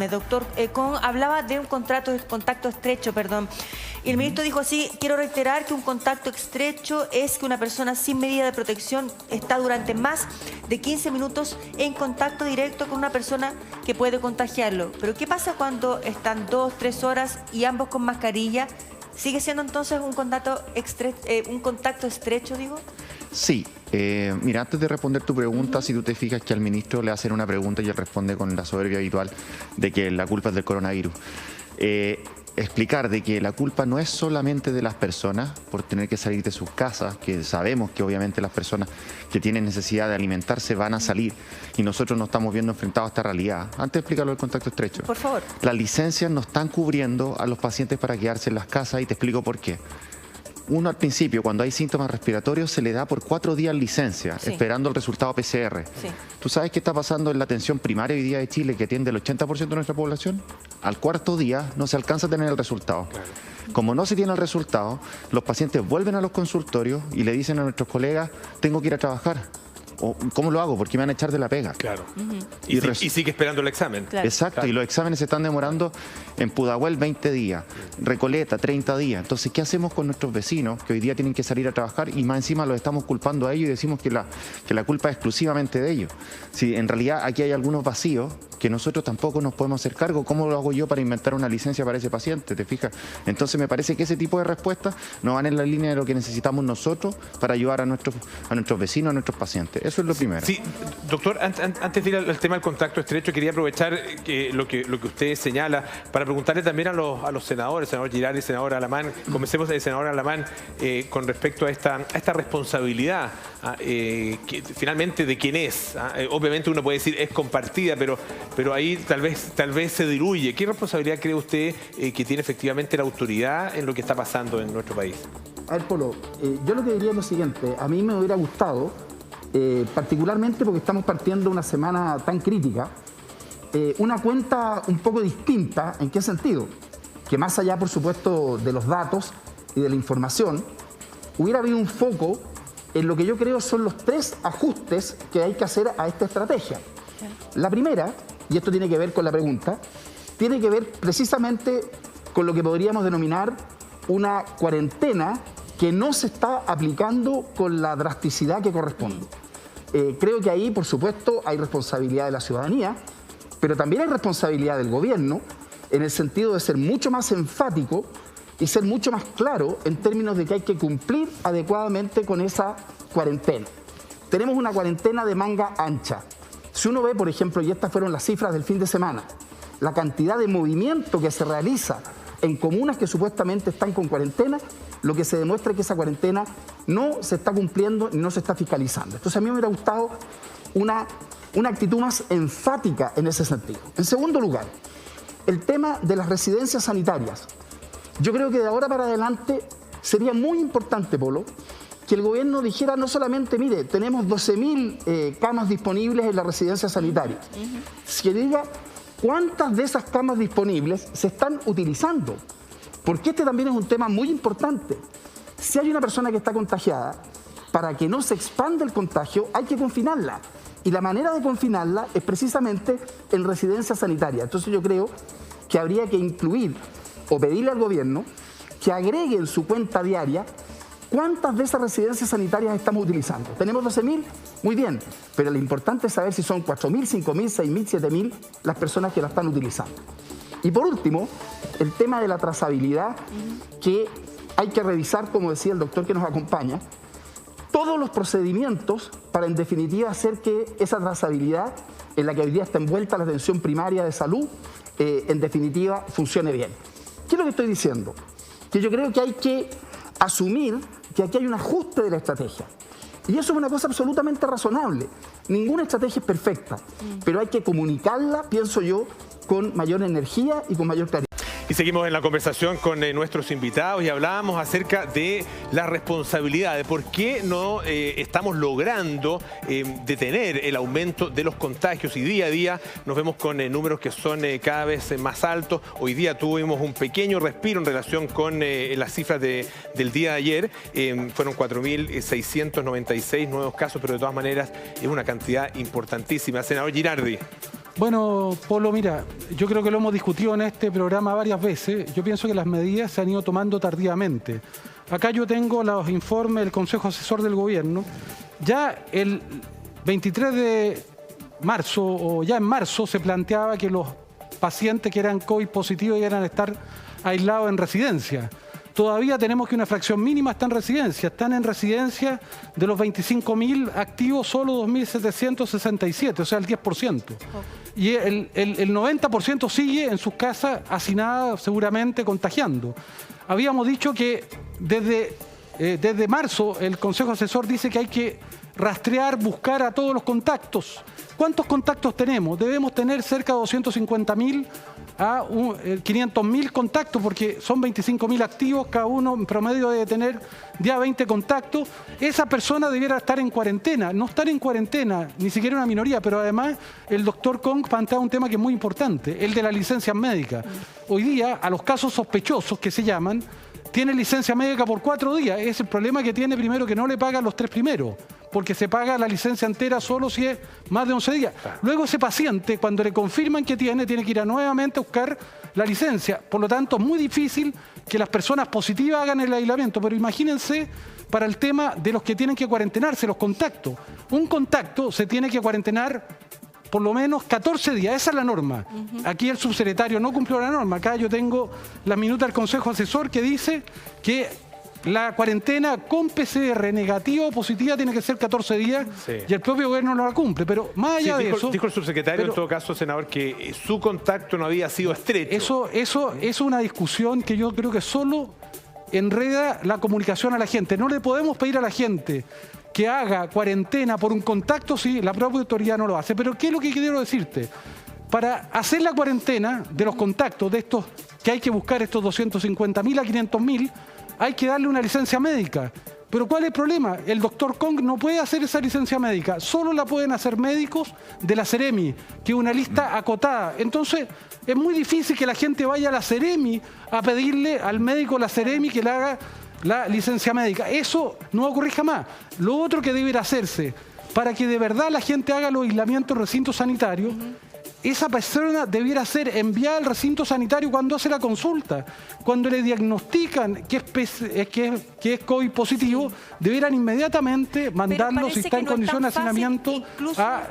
Doctor Con hablaba de un contacto estrecho, perdón. Y el ministro dijo así: quiero reiterar que un contacto estrecho es que una persona sin medida de protección está durante más de 15 minutos en contacto directo con una persona que puede contagiarlo. Pero ¿qué pasa cuando están 2, 3 horas y ambos con mascarilla? ¿Sigue siendo entonces un contacto estrecho, digo? Sí. Mira, antes de responder tu pregunta, si tú te fijas que al ministro le hacen una pregunta y él responde con la soberbia habitual de que la culpa es del coronavirus. Explicar de que la culpa no es solamente de las personas por tener que salir de sus casas, que sabemos que obviamente las personas que tienen necesidad de alimentarse van a salir y nosotros nos estamos viendo enfrentados a esta realidad. Antes de explicarlo del contacto estrecho. Por favor. Las licencias no están cubriendo a los pacientes para quedarse en las casas y te explico por qué. Uno al principio, cuando hay síntomas respiratorios, se le da por 4 días licencia, sí, esperando el resultado PCR. Sí. ¿Tú sabes qué está pasando en la atención primaria hoy día de Chile, que atiende el 80% de nuestra población? Al 4.º día no se alcanza a tener el resultado. Claro. Como no se tiene el resultado, los pacientes vuelven a los consultorios y le dicen a nuestros colegas: tengo que ir a trabajar. O, ¿cómo lo hago? Porque me van a echar de la pega. Claro. Y sigue esperando el examen. Claro. Exacto, claro. Y los exámenes se están demorando en Pudahuel 20 días, Recoleta 30 días. Entonces, ¿qué hacemos con nuestros vecinos que hoy día tienen que salir a trabajar y más encima los estamos culpando a ellos y decimos que la culpa es exclusivamente de ellos? Si en realidad aquí hay algunos vacíos que nosotros tampoco nos podemos hacer cargo. ¿Cómo lo hago yo para inventar una licencia para ese paciente? ¿Te fijas? Entonces me parece que ese tipo de respuestas no van en la línea de lo que necesitamos nosotros para ayudar a nuestros vecinos, a nuestros pacientes. Eso es lo primero. Sí, doctor, antes de ir al tema del contacto estrecho, quería aprovechar lo que usted señala para preguntarle también a los senadores, senador Girardi, senador Alamán. Comencemos del senador Alamán con respecto a esta responsabilidad finalmente de quién es. Obviamente uno puede decir es compartida, pero ahí tal vez se diluye. ¿Qué responsabilidad cree usted que tiene efectivamente la autoridad en lo que está pasando en nuestro país? A ver, Polo, yo lo que diría es lo siguiente. A mí me hubiera gustado, particularmente porque estamos partiendo una semana tan crítica, una cuenta un poco distinta. ¿En qué sentido? Que más allá, por supuesto, de los datos y de la información, hubiera habido un foco en lo que yo creo son los 3 ajustes que hay que hacer a esta estrategia. La primera, y esto tiene que ver con la pregunta, tiene que ver precisamente con lo que podríamos denominar una cuarentena que no se está aplicando con la drasticidad que corresponde. Creo que ahí, por supuesto, hay responsabilidad de la ciudadanía, pero también hay responsabilidad del gobierno en el sentido de ser mucho más enfático y ser mucho más claro en términos de que hay que cumplir adecuadamente con esa cuarentena. Tenemos una cuarentena de manga ancha. Si uno ve, por ejemplo, y estas fueron las cifras del fin de semana, la cantidad de movimiento que se realiza en comunas que supuestamente están con cuarentena, lo que se demuestra es que esa cuarentena no se está cumpliendo y no se está fiscalizando. Entonces a mí me hubiera gustado una actitud más enfática en ese sentido. En segundo lugar, el tema de las residencias sanitarias. Yo creo que de ahora para adelante sería muy importante, Polo, que el gobierno dijera no solamente, mire, tenemos 12.000 camas disponibles en las residencias sanitarias, que diga cuántas de esas camas disponibles se están utilizando. Porque este también es un tema muy importante. Si hay una persona que está contagiada, para que no se expanda el contagio, hay que confinarla. Y la manera de confinarla es precisamente en residencias sanitarias. Entonces yo creo que habría que incluir o pedirle al gobierno que agregue en su cuenta diaria cuántas de esas residencias sanitarias estamos utilizando. ¿Tenemos 12.000? Muy bien, pero lo importante es saber si son 4.000, 5.000, 6.000, 7.000 las personas que la están utilizando. Y por último, el tema de la trazabilidad, que hay que revisar, como decía el doctor que nos acompaña, todos los procedimientos para en definitiva hacer que esa trazabilidad en la que hoy día está envuelta la atención primaria de salud, en definitiva funcione bien. ¿Qué es lo que estoy diciendo? Que yo creo que hay que asumir que aquí hay un ajuste de la estrategia. Y eso es una cosa absolutamente razonable. Ninguna estrategia es perfecta, pero hay que comunicarla, pienso yo, con mayor energía y con mayor claridad. Y seguimos en la conversación con nuestros invitados y hablábamos acerca de la responsabilidad, de por qué no estamos logrando detener el aumento de los contagios y día a día nos vemos con números que son cada vez más altos. Hoy día tuvimos un pequeño respiro en relación con las cifras del día de ayer. Fueron 4.696 nuevos casos, pero de todas maneras es una cantidad importantísima. Senador Girardi. Bueno, Polo, mira, yo creo que lo hemos discutido en este programa varias veces. Yo pienso que las medidas se han ido tomando tardíamente. Acá yo tengo los informes del Consejo Asesor del Gobierno. Ya el 23 de marzo, o ya en marzo, se planteaba que los pacientes que eran COVID positivos iban a estar aislados en residencia. Todavía tenemos que una fracción mínima está en residencia. Están en residencia de los 25.000 activos, solo 2.767, o sea, el 10%. Y el 90% sigue en sus casas hacinadas, seguramente contagiando. Habíamos dicho que desde marzo el Consejo Asesor dice que hay que rastrear, buscar a todos los contactos. ¿Cuántos contactos tenemos? Debemos tener cerca de 250.000 a 500.000 contactos, porque son 25.000 activos, cada uno en promedio debe tener ya 20 contactos. Esa persona debiera estar en cuarentena. No estar en cuarentena, ni siquiera una minoría, pero además el doctor Kong plantea un tema que es muy importante, el de la licencia médica. Hoy día, a los casos sospechosos que se llaman, tiene licencia médica por 4 días. Es el problema que tiene, primero, que no le pagan los 3 primeros, porque se paga la licencia entera solo si es más de 11 días. Luego ese paciente, cuando le confirman que tiene que ir nuevamente a buscar la licencia. Por lo tanto, es muy difícil que las personas positivas hagan el aislamiento. Pero imagínense para el tema de los que tienen que cuarentenarse, los contactos. Un contacto se tiene que cuarentenar por lo menos 14 días, esa es la norma. Aquí el subsecretario no cumplió la norma. Acá yo tengo la minuta del Consejo Asesor que dice que la cuarentena con PCR negativa o positiva tiene que ser 14 días, y el propio gobierno no la cumple. Pero más allá de eso... Dijo el subsecretario, en todo caso, senador, que su contacto no había sido estrecho. Eso es una discusión que yo creo que solo enreda la comunicación a la gente. No le podemos pedir a la gente que haga cuarentena por un contacto si la propia autoridad no lo hace. Pero ¿qué es lo que quiero decirte? Para hacer la cuarentena de los contactos de estos, que hay que buscar estos 250.000 a 500.000, hay que darle una licencia médica. Pero ¿cuál es el problema? El doctor Kong no puede hacer esa licencia médica. Solo la pueden hacer médicos de la Seremi, que es una lista acotada. Entonces, es muy difícil que la gente vaya a la Seremi a pedirle al médico de la Seremi que le haga la licencia médica. Eso no va a ocurrir jamás. Lo otro que deberá hacerse para que de verdad la gente haga los aislamientos en recintos sanitarios, esa persona debiera ser enviada al recinto sanitario cuando hace la consulta. Cuando le diagnostican que es COVID positivo, debieran inmediatamente mandarlo, si está en condiciones de hacinamiento, a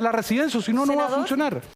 la residencia, si no, no va a funcionar.